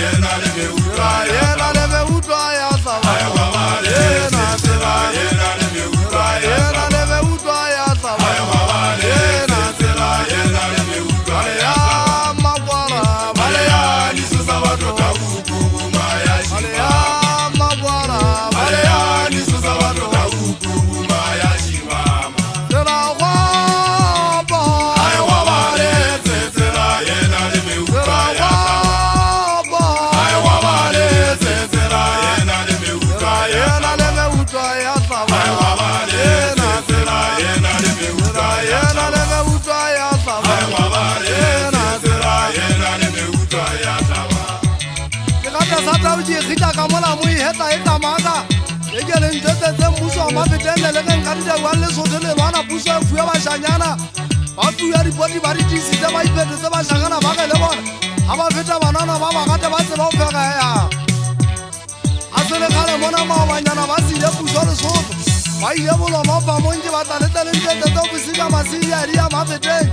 yena le beutwa ya saba yena tsela yena le beutwa ya saba yena tsela yena le beutwa ya magwara bale ya disusa batho ta ukuma ya shima magwara bale ya disusa batho ta ukuma ya shima tsela kwa ba ai wa bale tsela yena le beutwa ya saba ai wa bale tsela yena le beutwa ya saba ai wa bale tsela yena le beutwa ya saba ai wa bale tsela yena le beutwa ya saba ke rata sata o di khita ka mola mo iheta e tamaka e ke le ntse tse mmuso wa mafetele le nka di wa le sotho le bana puso e fuya bashanyana ba tuya dipoti ba di tisitse ba ipetetse bashakana ba ge le bona ha ba feta banana ba bagate ba tseba o fega ya a se le kgale mona maobanyana ba sile puso le sotho ba ile boloma ba monke ba tlalete le ntse tse o bosika masidi a di ya mafeteng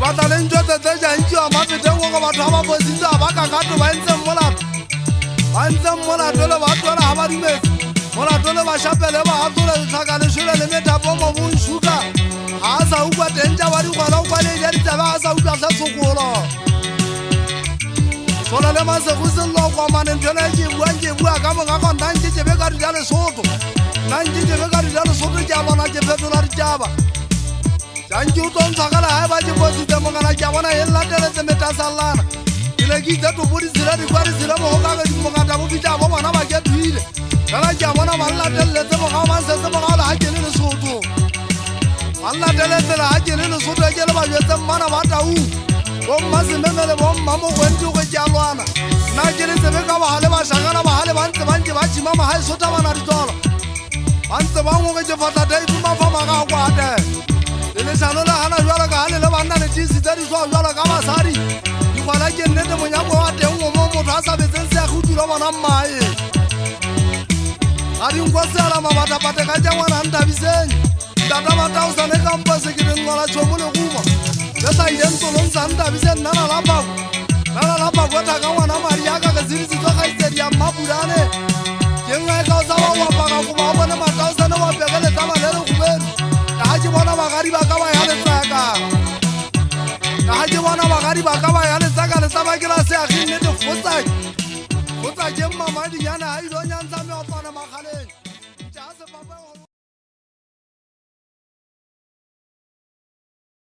ba tla le ntse tse jantsi wa mafeteng go batho ba ba bositse ba ka gato ba ntse molato le ba tlola ha ba dumetse molato le ba shapele ba atole tlhaka le shole le methapo mo bonshuka ha a sa ukwa tentja ba di gwala o kwale ya ditaba a sa ukwa sa sokolo sola le masego sello kwa mane ntona ke bua ka mo ga konta ntse ke be ka di le soto nna ntse ke be ka di le soto ke a bona ke fetola ditaba janki o tontsagala ha ba ke bositse mogala ke a bona e lateletse metasallana ile ke itse to bodi zira di kwa di zira mo ga ga di mogata bo bitla bo bona ba ke thuile kana ke a bona ba lateletse mo ga man se se mo ga ha ke le Lesotho ba lateletse la ha ke le Lesotho ke le ba jetse mana ba tau bo mmasememele bo mmamo gwenti go ke a lwana nna ke le tsebe ka ba hale ba shakana ba hale ba ntse ba nke ba tshima ma ha e sotha bana di tola ba ntse ba ngo ke fata dai tuma fa ma ga kwate le sano la hana jwala ka hale le banna le tisi tse di tswa jwala ka basadi di kwala ke nnete monyako wa teng mo motho a sa betseng se a go dula bona mmae a di nkwa sela mabatapate ka ja ngwana ntabiseng tata ba tausane kampa se ke ngola tshomo le guma le sa ile ntolong sa ntabiseng nana lapa gota ka ngwana mari ya ka ke zirisi tso ga itse dia mapurane ke ngai ka sa wa pa ka go ba bona matausane wa pegele tama le go beru ha ke bona bagadi ba ka ba ya letsaka ha ke bona bagadi ba ka ba ya letsaka le tsaba ke la se a ginne de fotsa ke mama di yana ha ilo nyantsha me opana